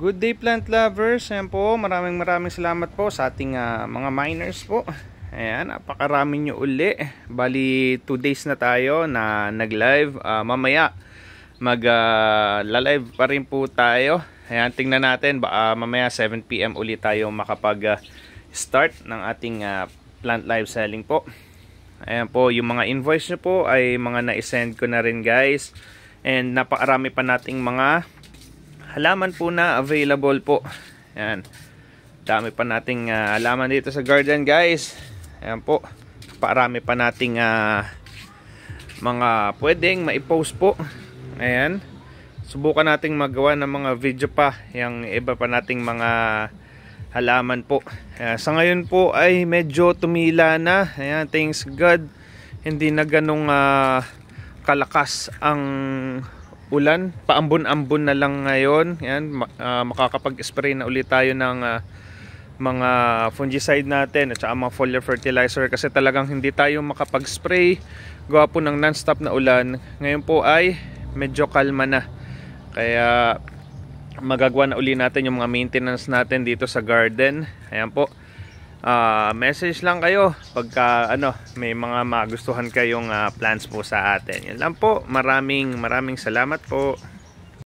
Good day plant lovers. Ayan po, maraming salamat po sa ating mga miners po. Ayan, napakarami nyo uli. Bali 2 days na tayo na nag-live. Mamaya mag-live pa rin po tayo. Ayan, tingnan natin. Mamaya 7 PM ulit tayo makapag-start ng ating plant live selling po. Ayan po, yung mga invoice nyo po ay mga na-send ko na rin guys. And napakarami pa nating mga halaman po na available po. Ayan. Dami pa nating halaman dito sa garden guys. Ayan po. Napakarami pa nating mga pwedeng maipost po. Ayan. Subukan nating magawa ng mga video pa. Yung iba pa nating mga halaman po. Ayan. Sa ngayon po ay medyo tumila na. Ayan. Thanks God. Hindi na ganong kalakas ang ulan, paambon-ambon na lang ngayon. Yan, makakapag-spray na ulit tayo ng mga fungicide natin at saka mga foliar fertilizer kasi talagang hindi tayo makapag-spray gawa po ng non-stop na ulan. Ngayon po ay medyo kalma na, kaya magagawa na uli natin yung mga maintenance natin dito sa garden. Ayan po, message lang kayo pagka may mga magustuhan kayong plants po sa atin. Yan lang po. Maraming salamat po.